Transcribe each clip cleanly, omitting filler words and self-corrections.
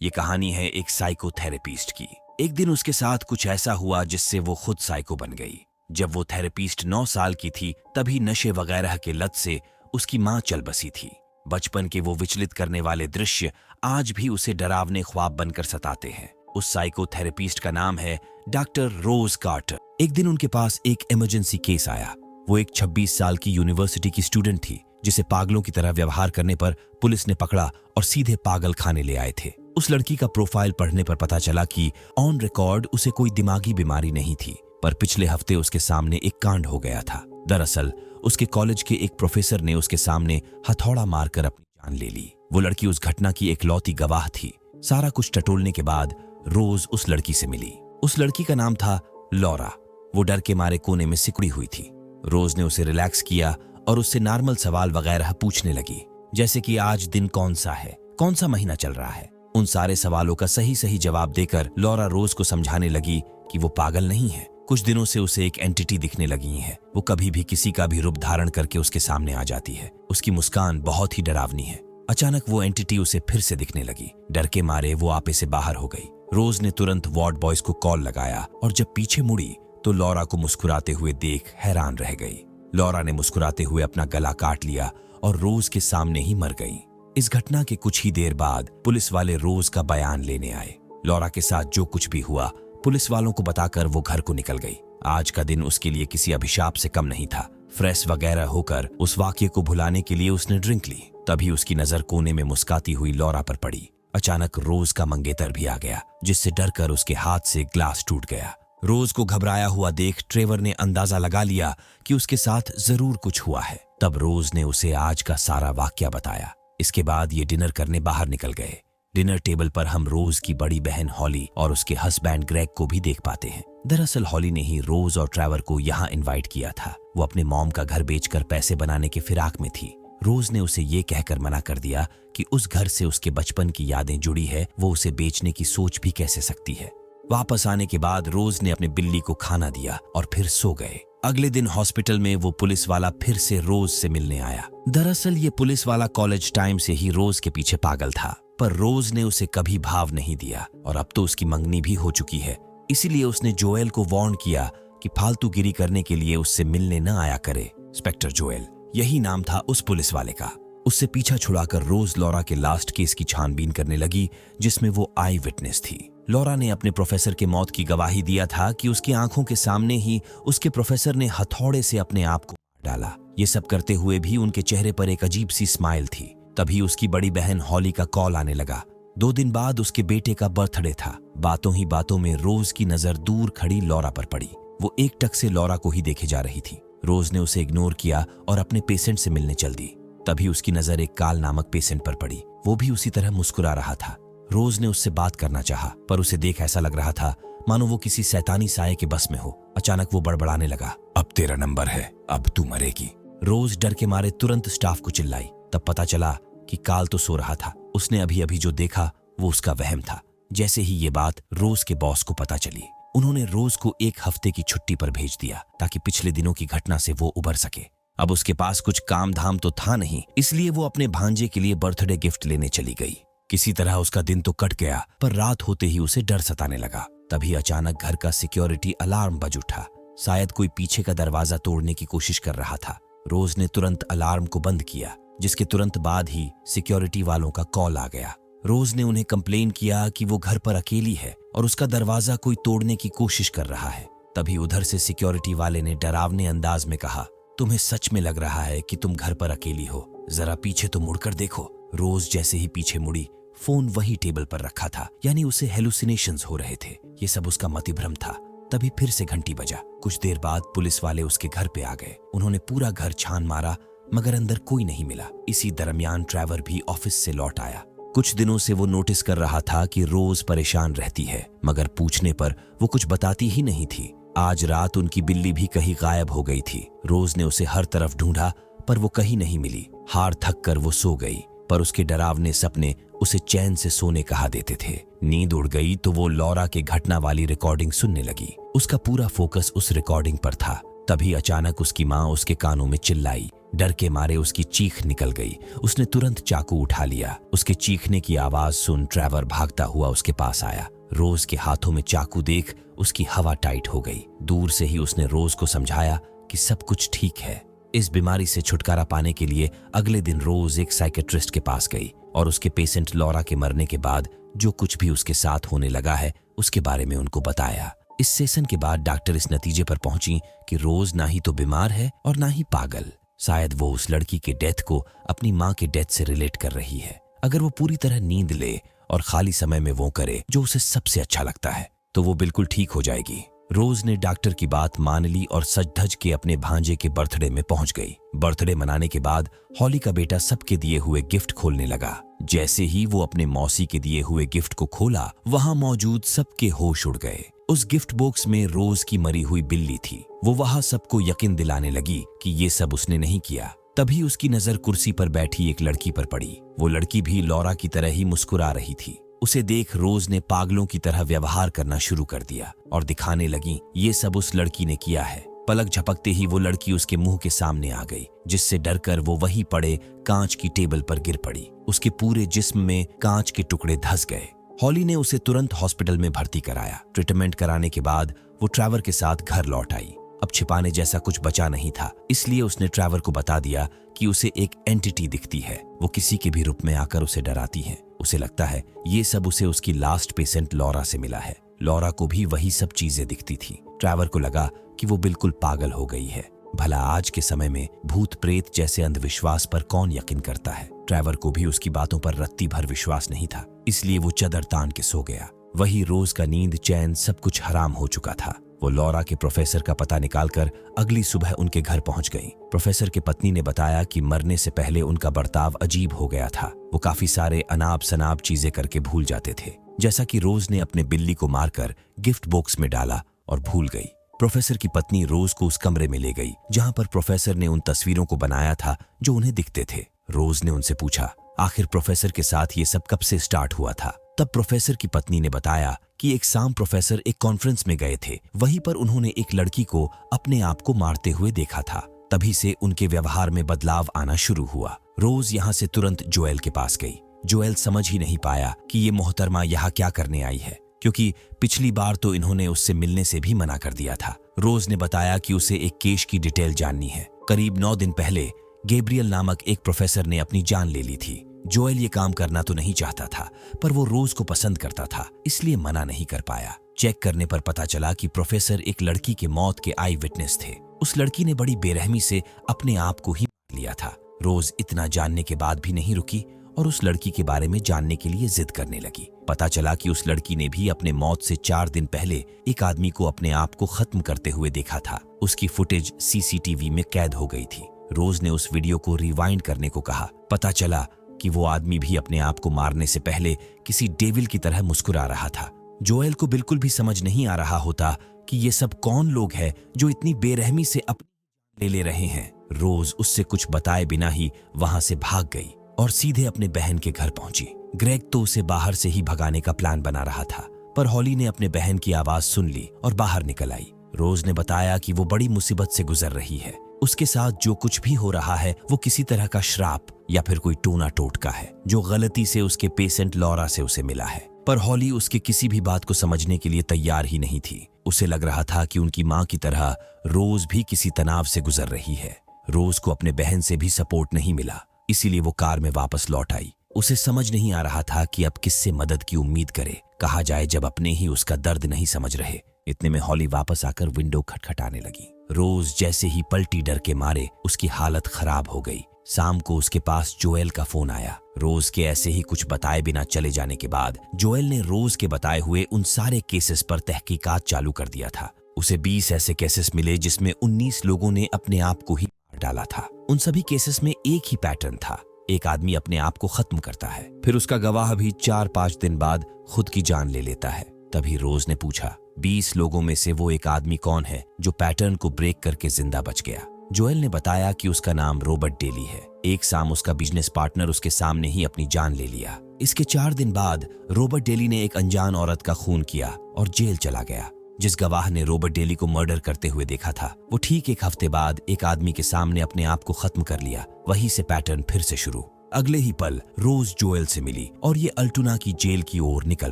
ये कहानी है एक साइकोथेरेपिस्ट की। एक दिन उसके साथ कुछ ऐसा हुआ जिससे वो खुद साइको बन गई। जब वो थेरेपिस्ट 9 साल की थी तभी नशे वगैरह के लत से उसकी माँ चल बसी थी। बचपन के वो विचलित करने वाले दृश्य आज भी उसे डरावने ख्वाब बनकर सताते हैं। उस साइकोथेरेपिस्ट का नाम है डॉक्टर रोज कार्टर। एक दिन उनके पास एक इमरजेंसी केस आया। वो एक 26 साल की यूनिवर्सिटी की स्टूडेंट थी जिसे पागलों की तरह व्यवहार करने पर पुलिस ने पकड़ा और सीधे पागल खाने ले आए थे। उस लड़की का प्रोफाइल पढ़ने पर पता चला कि ऑन रिकॉर्ड उसे कोई दिमागी बीमारी नहीं थी, पर पिछले हफ्ते उसके सामने एक कांड हो गया था। दरअसल उसके कॉलेज के एक प्रोफेसर ने उसके सामने हथौड़ा मारकर अपनी जान ले ली। वो लड़की उस घटना की एकलौती गवाह थी। सारा कुछ टटोलने के बाद रोज उस लड़की से मिली। उस लड़की का नाम था लॉरा। वो डर के मारे कोने में सिकुड़ी हुई थी। रोज ने उसे रिलैक्स किया और उससे नॉर्मल सवाल वगैरह पूछने लगी, जैसे कि आज दिन कौन सा है, कौन सा महीना चल रहा है। उन सारे सवालों का सही सही जवाब देकर लॉरा रोज को समझाने लगी कि वो पागल नहीं है। कुछ दिनों से उसे एक एंटिटी दिखने लगी है। वो कभी भी किसी का भी रूप धारण करके उसके सामने आ जाती है। उसकी मुस्कान बहुत ही डरावनी है। अचानक वो एंटिटी उसे फिर से दिखने लगी। डर के मारे वो आपे से बाहर हो गई। रोज ने तुरंत वार्ड बॉयज को कॉल लगाया और जब पीछे मुड़ी तो लॉरा को मुस्कुराते हुए देख हैरान रह गई। लॉरा ने मुस्कुराते हुए अपना गला काट लिया और रोज के सामने ही मर गई। इस घटना के कुछ ही देर बाद पुलिस वाले रोज का बयान लेने आए। लॉरा के साथ जो कुछ भी हुआ पुलिस वालों को बताकर वो घर को निकल गई। आज का दिन उसके लिए किसी अभिशाप से कम नहीं था। फ्रेश वगैरह होकर उस वाक्य को भुलाने के लिए उसने ड्रिंक ली। तभी उसकी नजर कोने में मुस्काती हुई लॉरा पर पड़ी। अचानक रोज का मंगेतर भी आ गया, जिससे डरकर उसके हाथ से ग्लास टूट गया। रोज को घबराया हुआ देख ट्रेवर ने अंदाजा लगा लिया कि उसके साथ जरूर कुछ हुआ है। तब रोज ने उसे आज का सारा वाकया बताया। इसके बाद ये डिनर करने बाहर निकल गए। डिनर टेबल पर हम रोज की बड़ी बहन हॉली और उसके हस्बैंड ग्रेग को भी देख पाते हैं। दरअसल हॉली ने ही रोज और ट्रेवर को यहाँ इनवाइट किया था। वो अपने मॉम का घर बेचकर पैसे बनाने के फिराक में थी। रोज ने उसे ये कहकर मना कर दिया कि उस घर से उसके बचपन की यादें जुड़ी है, वो उसे बेचने की सोच भी कैसे सकती है। वापस आने के बाद रोज ने अपने बिल्ली को खाना दिया और फिर सो गए। अगले दिन हॉस्पिटल में वो पुलिस वाला फिर से रोज से मिलने आया। दरअसल ये पुलिस वाला कॉलेज टाइम से ही रोज के पीछे पागल था, पर रोज ने उसे कभी भाव नहीं दिया और अब तो उसकी मंगनी भी हो चुकी है। इसीलिए उसने जोएल को वार्न किया कि फालतूगिरी करने के लिए उससे मिलने न आया करे। इंस्पेक्टर जोएल, यही नाम था उस पुलिस वाले का। उससे पीछा छुड़ाकर रोज लॉरा के लास्ट केस की छानबीन करने लगी, जिसमें वो आई विटनेस थी। लॉरा ने अपने प्रोफेसर के मौत की गवाही दिया था कि उसकी आंखों के सामने ही उसके प्रोफेसर ने हथौड़े से अपने आप को मार डाला। ये सब करते हुए भी उनके चेहरे पर एक अजीब सी स्माइल थी। तभी उसकी बड़ी बहन हॉली का कॉल आने लगा। 2 दिन बाद उसके बेटे का बर्थडे था। बातों ही बातों में रोज की नजर दूर खड़ी लॉरा पर पड़ी। वो एकटक से लॉरा को ही देखे जा रही थी। रोज ने उसे इग्नोर किया और अपने पेशेंट से मिलने चल दी। तभी उसकी नजर एक काल नामक पेशेंट पर पड़ी। वो भी उसी तरह मुस्कुरा रहा था। रोज ने उससे बात करना चाहा, पर उसे देख ऐसा लग रहा था मानो वो किसी शैतानी साये के बस में हो। अचानक वो बड़बड़ाने लगा, अब तेरा नंबर है, अब तू मरेगी। रोज डर के मारे तुरंत स्टाफ को चिल्लाई। तब पता चला कि काल तो सो रहा था। उसने अभी अभी जो देखा वो उसका वहम था। जैसे ही ये बात रोज के बॉस को पता चली, उन्होंने रोज को 1 हफ्ते की छुट्टी पर भेज दिया ताकि पिछले दिनों की घटना से वो उबर सके। अब उसके पास कुछ काम धाम तो था नहीं, इसलिए वो अपने भांजे के लिए बर्थडे गिफ्ट लेने चली गई। किसी तरह उसका दिन तो कट गया, पर रात होते ही उसे डर सताने लगा। तभी अचानक घर का सिक्योरिटी अलार्म बज उठा। शायद कोई पीछे का दरवाजा तोड़ने की कोशिश कर रहा था। रोज ने तुरंत अलार्म को बंद किया, जिसके तुरंत बाद ही सिक्योरिटी वालों का कॉल आ गया। रोज ने उन्हें कंप्लेन किया कि वो घर पर अकेली है और उसका दरवाजा कोई तोड़ने की कोशिश कर रहा है। तभी उधर से सिक्योरिटी वाले ने डरावने अंदाज में कहा, तुम्हें सच में लग रहा है कि तुम घर पर अकेली हो? जरा पीछे तो मुड़कर देखो। रोज जैसे ही पीछे मुड़ी, फोन वही टेबल पर रखा था, यानी उसे हेलुसिनेशंस हो रहे थे। ये सब उसका मतिभ्रम था। तभी फिर से घंटी बजा। कुछ देर बाद पुलिस वाले उसके घर पे आ गए। उन्होंने पूरा घर छान मारा, मगर अंदर कोई नहीं मिला। इसी दरमियान ट्रेवर भी ऑफिस से लौट आया। कुछ दिनों से वो नोटिस कर रहा था कि रोज परेशान रहती है, मगर पूछने पर वो कुछ बताती ही नहीं थी। आज रात उनकी बिल्ली भी कहीं गायब हो गई थी। रोज ने उसे हर तरफ ढूंढा, पर वो कहीं नहीं मिली। हार थक कर वो सो गई, पर उसके डरावने सपने उसे चैन से सोने कहा देते थे। नींद उड़ गई तो वो लॉरा के घटना वाली रिकॉर्डिंग सुनने लगी। उसका पूरा फोकस उस रिकॉर्डिंग पर था। तभी अचानक उसकी माँ उसके कानों में चिल्लाई, डर के मारे उसकी चीख निकल गई। उसने तुरंत चाकू उठा लिया। उसके चीखने की आवाज सुन ट्रेवर भागता हुआ उसके पास आया। रोज के हाथों में चाकू देख उसकी हवा टाइट हो गई। दूर से ही उसने रोज को समझाया कि सब कुछ ठीक है। इस बीमारी से छुटकारा पाने के लिए अगले दिन रोज एक साइकेट्रिस्ट के पास गई और उसके पेशेंट लॉरा के मरने के बाद जो कुछ भी उसके साथ होने लगा है उसके बारे में उनको बताया। इस सेशन के बाद डॉक्टर इस नतीजे पर पहुंची कि रोज ना ही तो बीमार है और ना ही पागल। शायद वो उस लड़की के डेथ को अपनी माँ के डेथ से रिलेट कर रही है। अगर वो पूरी तरह नींद ले और खाली समय में वो करे जो उसे सबसे अच्छा लगता है तो वो बिल्कुल ठीक हो जाएगी। रोज ने डॉक्टर की बात मान ली और सज धज के अपने भांजे के बर्थडे में पहुंच गई। बर्थडे मनाने के बाद हॉली का बेटा सबके दिए हुए गिफ्ट खोलने लगा। जैसे ही वो अपने मौसी के दिए हुए गिफ्ट को खोला, वहां मौजूद सबके होश उड़ गए। उस गिफ्ट बॉक्स में रोज की मरी हुई बिल्ली थी। वो वहां सबको यकीन दिलाने लगी कि ये सब उसने नहीं किया। तभी उसकी नजर कुर्सी पर बैठी एक लड़की पर पड़ी। वो लड़की भी लॉरा की तरह ही मुस्कुरा रही थी। उसे देख रोज ने पागलों की तरह व्यवहार करना शुरू कर दिया और दिखाने लगी ये सब उस लड़की ने किया है। पलक झपकते ही वो लड़की उसके मुंह के सामने आ गई, जिससे डरकर वो वहीं पड़े कांच की टेबल पर गिर पड़ी। उसके पूरे जिस्म में कांच के टुकड़े धंस गए। हॉली ने उसे तुरंत हॉस्पिटल में भर्ती कराया। ट्रीटमेंट कराने के बाद वो ट्रेवर के साथ घर लौट आई। अब छिपाने जैसा कुछ बचा नहीं था, इसलिए उसने ट्रेवर को बता दिया कि उसे एक एंटिटी दिखती है। वो किसी के भी रूप में आकर उसे डराती है। उसे लगता है ये सब उसे उसकी लास्ट पेशेंट लॉरा से मिला है। लॉरा को भी वही सब चीजें दिखती थी। ट्रेवर को लगा कि वो बिल्कुल पागल हो गई है। भला आज के समय में भूत प्रेत जैसे अंधविश्वास पर कौन यकीन करता है। ट्रेवर को भी उसकी बातों पर रत्ती भर विश्वास नहीं था, इसलिए वो चदर तान के सो गया। वही रोज का नींद चैन सब कुछ हराम हो चुका था। वो लॉरा के प्रोफेसर का पता निकालकर अगली सुबह उनके घर पहुंच गई। प्रोफेसर की पत्नी ने बताया कि मरने से पहले उनका बर्ताव अजीब हो गया था। वो काफी सारे अनाप शनाप चीजें करके भूल जाते थे, जैसा कि रोज ने अपने बिल्ली को मारकर गिफ्ट बॉक्स में डाला और भूल गई। प्रोफेसर की पत्नी रोज को उस कमरे में ले गई जहां पर प्रोफेसर ने उन तस्वीरों को बनाया था जो उन्हें दिखते थे। रोज ने उनसे पूछा आखिर प्रोफेसर के साथ ये सब कब से स्टार्ट हुआ था। तब प्रोफेसर की पत्नी ने बताया कि एक शाम प्रोफेसर एक कॉन्फ्रेंस में गए थे। वहीं पर उन्होंने एक लड़की को अपने आप को मारते हुए देखा था। तभी से उनके व्यवहार में बदलाव आना शुरू हुआ। रोज यहाँ से तुरंत जोएल के पास गई। जोएल समझ ही नहीं पाया कि ये मोहतरमा यहाँ क्या करने आई है, क्योंकि पिछली बार तो इन्होंने उससे मिलने से भी मना कर दिया था। रोज ने बताया कि उसे एक केस की डिटेल जाननी है। करीब 9 दिन पहले गैब्रियल नामक एक प्रोफेसर ने अपनी जान ले ली थी। जोएल ये काम करना तो नहीं चाहता था, पर वो रोज को पसंद करता था, इसलिए मना नहीं कर पाया। चेक करने पर पता चला कि प्रोफेसर एक लड़की के मौत के आई विटनेस थे। उस लड़की ने बड़ी बेरहमी से अपने आप को ही मार लिया था। रोज इतना जानने के बाद भी नहीं रुकी और उस लड़की के बारे में जानने के लिए जिद करने लगी। पता चला कि उस लड़की ने भी अपने मौत से 4 दिन पहले एक आदमी को अपने आप को खत्म करते हुए देखा था। उसकी फुटेज सीसीटीवी में कैद हो गई थी। रोज ने उस वीडियो को रिवाइंड करने को कहा। पता चला कि वो आदमी भी अपने आप को मारने से पहले किसी डेविल की तरह मुस्कुरा रहा था। जोएल को बिल्कुल भी समझ नहीं आ रहा होता कि ये सब कौन लोग हैं जो इतनी बेरहमी से अपनी ले रहे हैं। रोज उससे कुछ बताए बिना ही वहां से भाग गई और सीधे अपने बहन के घर पहुंची। ग्रेग तो उसे बाहर से ही भगाने का प्लान बना रहा था, पर हॉली ने अपने बहन की आवाज सुन ली और बाहर निकल आई। रोज ने बताया कि वो बड़ी मुसीबत से गुजर रही है। उसके साथ जो कुछ भी हो रहा है वो किसी तरह का श्राप या फिर कोई टोना टोटका है जो गलती से उसके पेशेंट लॉरा से उसे मिला है। पर हॉली उसकी किसी भी बात को समझने के लिए तैयार ही नहीं थी। उसे लग रहा था कि उनकी माँ की तरह रोज भी किसी तनाव से गुजर रही है। रोज को अपने बहन से भी सपोर्ट नहीं मिला, इसीलिए वो कार में वापस लौट आई। उसे समझ नहीं आ रहा था कि अब किससे मदद की उम्मीद करे, कहा जाए जब अपने ही उसका दर्द नहीं समझ रहे। इतने में हॉली वापस आकर विंडो खटखटाने लगी। रोज जैसे ही पलटी डर के मारे उसकी हालत खराब हो गई। शाम को उसके पास जोएल का फोन आया। रोज के ऐसे ही कुछ बताए बिना चले जाने के बाद जोएल ने रोज के बताए हुए उन सारे केसेस पर तहकीकात चालू कर दिया था। उसे 20 ऐसे केसेस मिले जिसमें 19 लोगों ने अपने आप को ही मार डाला था। उन सभी केसेस में एक ही पैटर्न था, एक आदमी अपने आप को खत्म करता है, फिर उसका गवाह भी 4-5 दिन बाद खुद की जान ले लेता है। तभी रोज ने पूछा 20 लोगों में से वो एक आदमी कौन है जो पैटर्न को ब्रेक करके जिंदा बच गया। जोएल ने बताया कि उसका नाम रॉबर्ट डेली है। एक शाम उसका बिजनेस पार्टनर उसके सामने ही अपनी जान ले लिया। इसके 4 दिन बाद रॉबर्ट डेली ने एक अनजान औरत का खून किया और जेल चला गया। जिस गवाह ने रॉबर्ट डेली को मर्डर करते हुए देखा था, वो ठीक एक हफ्ते बाद एक आदमी के सामने अपने आप को खत्म कर लिया। वहीं से पैटर्न फिर से शुरू। अगले ही पल रोज जोएल से मिली और ये अल्टोना की जेल की ओर निकल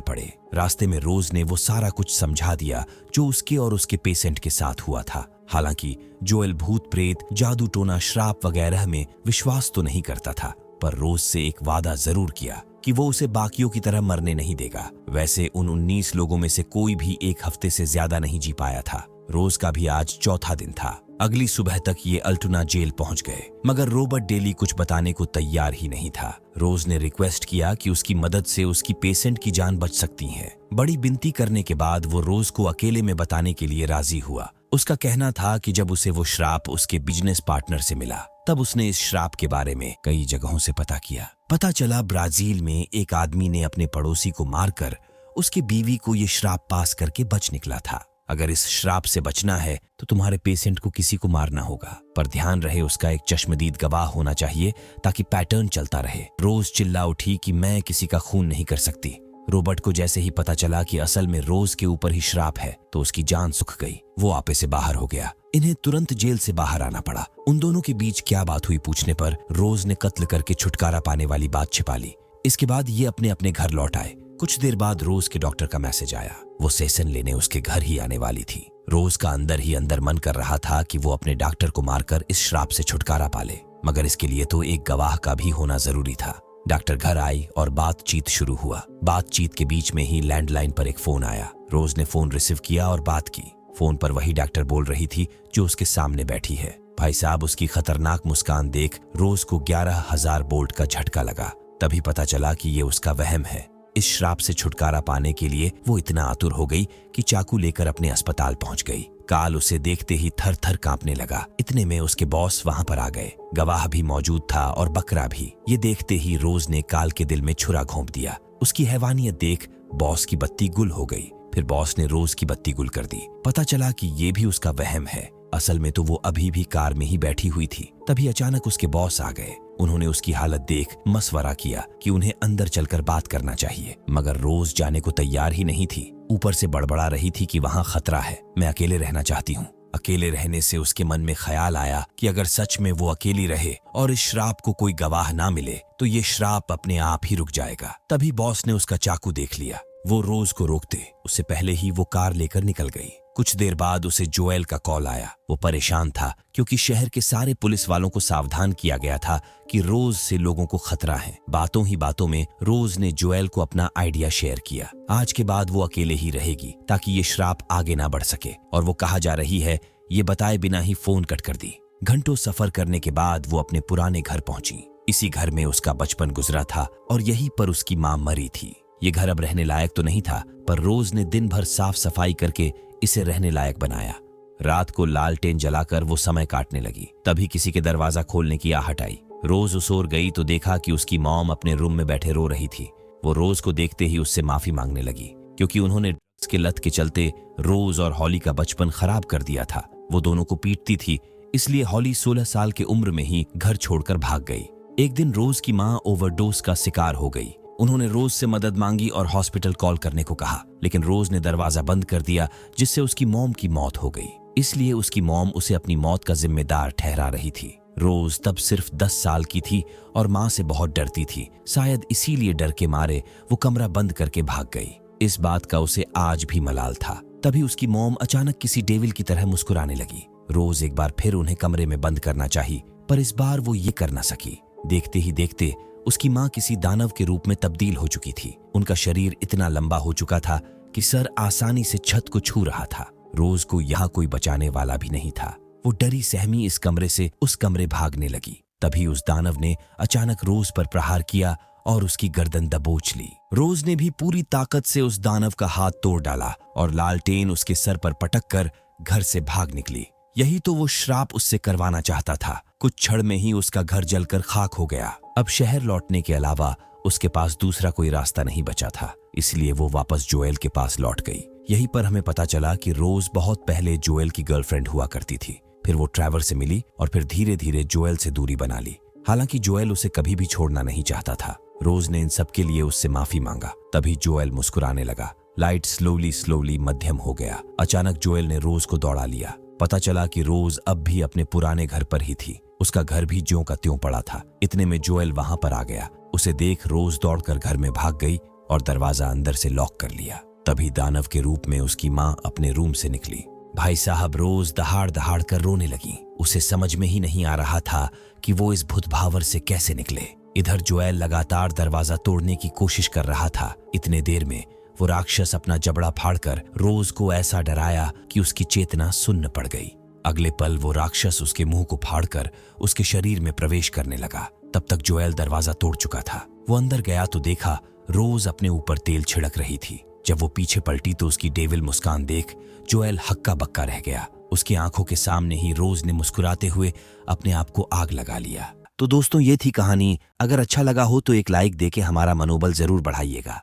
पड़े। रास्ते में रोज ने वो सारा कुछ समझा दिया जो उसके और उसके पेशेंट के साथ हुआ था। हालांकि जोएल भूत प्रेत, जादू टोना, श्राप वगैरह में विश्वास तो नहीं करता था, पर रोज से एक वादा जरूर किया कि वो उसे बाकियों की तरह मरने नहीं देगा। वैसे उन 19 लोगों में से कोई भी एक हफ्ते से ज्यादा नहीं जी पाया था। रोज का भी आज चौथा दिन था। अगली सुबह तक ये अल्टोना जेल पहुंच गए, मगर रॉबर्ट डेली कुछ बताने को तैयार ही नहीं था। रोज ने रिक्वेस्ट किया कि उसकी मदद से उसकी पेशेंट की जान बच सकती है। बड़ी विनती करने के बाद वो रोज को अकेले में बताने के लिए राजी हुआ। उसका कहना था कि जब उसे वो श्राप उसके बिजनेस पार्टनर से मिला, तब उसने इस श्राप के बारे में कई जगहों से पता किया। पता चला ब्राजील में एक आदमी ने अपने पड़ोसी को मारकर उसकी बीवी को ये श्राप पास करके बच निकला था। अगर इस श्राप से बचना है तो तुम्हारे पेशेंट को किसी को मारना होगा, पर ध्यान रहे उसका एक चश्मदीद गवाह होना चाहिए ताकि पैटर्न चलता रहे। रोज चिल्ला उठी कि मैं किसी का खून नहीं कर सकती। रॉबर्ट को जैसे ही पता चला कि असल में रोज के ऊपर ही श्राप है, तो उसकी जान सुख गई। वो आपे से बाहर हो गया। इन्हें तुरंत जेल से बाहर आना पड़ा। उन दोनों के बीच क्या बात हुई पूछने पर रोज ने कत्ल करके छुटकारा पाने वाली बात छिपा ली। इसके बाद ये अपने अपने घर लौट आए। कुछ देर बाद रोज के डॉक्टर का मैसेज आया। वो सेशन लेने उसके घर ही आने वाली थी। रोज का अंदर ही अंदर मन कर रहा था कि वो अपने डॉक्टर को मारकर इस श्राप से छुटकारा पाले, मगर इसके लिए तो एक गवाह का भी होना जरूरी था। डॉक्टर घर आई और बातचीत शुरू हुआ। बातचीत के बीच में ही लैंडलाइन पर एक फोन आया। रोज ने फोन रिसीव किया और बात की। फोन पर वही डॉक्टर बोल रही थी जो उसके सामने बैठी है। भाई साहब, उसकी खतरनाक मुस्कान देख रोज को 11,000 बोल्ट का झटका लगा। तभी पता चला कि ये उसका वहम है। इस श्राप से छुटकारा पाने के लिए वो इतना आतुर हो गई कि चाकू लेकर अपने अस्पताल पहुंच गई। काल उसे देखते ही थर थर कांपने लगा। इतने में उसके बॉस वहां पर आ गए। गवाह भी मौजूद था और बकरा भी। ये देखते ही रोज ने काल के दिल में छुरा घोंप दिया। उसकी हैवानियत देख बॉस की बत्ती गुल हो गई। फिर बॉस ने रोज की बत्ती गुल कर दी। पता चला कि ये भी उसका वहम है। असल में तो वो अभी भी कार में ही बैठी हुई थी। तभी अचानक उसके बॉस आ गए। उन्होंने उसकी हालत देख मशवरा किया कि उन्हें अंदर चलकर बात करना चाहिए, मगर रोज जाने को तैयार ही नहीं थी। ऊपर से बड़बड़ा रही थी कि वहां खतरा है, मैं अकेले रहना चाहती हूँ। अकेले रहने से उसके मन में ख्याल आया कि अगर सच में वो अकेली रहे और इस श्राप को कोई गवाह ना मिले तो ये श्राप अपने आप ही रुक जाएगा। तभी बॉस ने उसका चाकू देख लिया। वो रोज को रोकते उससे पहले ही वो कार लेकर निकल गई। कुछ देर बाद उसे जोएल का कॉल आया। वो परेशान था क्योंकि शहर के सारे पुलिस वालों को सावधान किया गया था कि रोज से लोगों को खतरा है। बातों ही बातों में रोज ने जोएल को अपना आइडिया शेयर किया। आज के बाद वो अकेले ही रहेगी ताकि ये श्राप आगे ना बढ़ सके, और वो कहा जा रही है ये बताए बिना ही फोन कट कर दी। घंटों सफर करने के बाद वो अपने पुराने घर पहुंची। इसी घर में उसका बचपन गुजरा था और यहीं पर उसकी माँ मरी थी। ये घर अब रहने लायक तो नहीं था, पर रोज ने दिन भर साफ सफाई करके इसे रहने लायक बनाया। रात को लालटेन जलाकर वो समय काटने लगी। तभी किसी के दरवाजा खोलने की आहट आई। रोज उस ओर गई तो देखा कि उसकी मॉम अपने रूम में बैठे रो रही थी। वो रोज को देखते ही उससे माफी मांगने लगी, क्योंकि उन्होंने ड्रग्स के लत के चलते रोज और हॉली का बचपन खराब कर दिया था। वो दोनों को पीटती थी, इसलिए हॉली 16 साल की उम्र में ही घर छोड़कर भाग गई। एक दिन रोज की माँ ओवरडोज का शिकार हो गई। उन्होंने रोज से मदद मांगी और हॉस्पिटल कॉल करने को कहा, लेकिन रोज ने दरवाजा बंद कर दिया, जिससे उसकी मॉम की मौत हो गई। इसलिए उसकी मॉम उसे अपनी मौत का जिम्मेदार ठहरा रही थी। रोज तब सिर्फ 10 साल की थी और माँ से बहुत डरती थी। शायद इसीलिए डर के मारे वो कमरा बंद करके भाग गई। इस बात का उसे आज भी मलाल था। तभी उसकी मॉम अचानक किसी डेविल की तरह मुस्कुराने लगी। रोज एक बार फिर उन्हें कमरे में बंद करना चाहिए, पर इस बार वो ये कर न सकी। देखते ही देखते उसकी माँ किसी दानव के रूप में तब्दील हो चुकी थी। उनका शरीर इतना लंबा हो चुका था कि सर आसानी से छत को छू रहा था। रोज को यहाँ कोई बचाने वाला भी नहीं था। वो डरी सहमी इस कमरे से उस कमरे भागने लगी। तभी उस दानव ने अचानक रोज पर प्रहार किया और उसकी गर्दन दबोच ली। रोज ने भी पूरी ताकत से उस दानव का हाथ तोड़ डाला और लालटेन उसके सर पर पटक कर घर से भाग निकली। यही तो वो श्राप उससे करवाना चाहता था। कुछ क्षण में ही उसका घर जलकर खाक हो गया। अब शहर लौटने के अलावा उसके पास दूसरा कोई रास्ता नहीं बचा था, इसलिए वो वापस जोएल के पास लौट गई। यहीं पर हमें पता चला कि रोज बहुत पहले जोएल की गर्लफ्रेंड हुआ करती थी। फिर वो ट्रेवर से मिली और फिर धीरे धीरे जोएल से दूरी बना ली। हालांकि जोएल उसे कभी भी छोड़ना नहीं चाहता था। रोज ने इन सब के लिए उससे माफी मांगा। तभी जोएल मुस्कुराने लगा। लाइट स्लोली मध्यम हो गया। अचानक जोएल ने रोज को दौड़ा लिया। पता चला कि रोज अब भी अपने पुराने घर पर ही थी। उसका घर भी ज्यों का त्यों पड़ा था। इतने में जोएल वहां पर आ गया। उसे देख रोज दौड़कर घर में भाग गई और दरवाजा अंदर से लॉक कर लिया। तभी दानव के रूप में उसकी माँ अपने रूम से निकली। भाई साहब रोज दहाड़ दहाड़ कर रोने लगी। उसे समझ में ही नहीं आ रहा था कि वो इस भूतभावर से कैसे निकले। इधर जोएल लगातार दरवाजा तोड़ने की कोशिश कर रहा था। इतने देर में वो राक्षस अपना जबड़ा फाड़कर रोज को ऐसा डराया कि उसकी चेतना सुन्न पड़ गई। अगले पल वो राक्षस उसके मुंह को फाड़कर उसके शरीर में प्रवेश करने लगा। तब तक जोएल दरवाजा तोड़ चुका था। वो अंदर गया तो देखा रोज अपने ऊपर तेल छिड़क रही थी। जब वो पीछे पलटी तो उसकी डेविल मुस्कान देख जोएल हक्का बक्का रह गया। उसकी आंखों के सामने ही रोज ने मुस्कुराते हुए अपने आप को आग लगा लिया। तो दोस्तों ये थी कहानी। अगर अच्छा लगा हो तो एक लाइक देके हमारा मनोबल जरूर बढ़ाइएगा।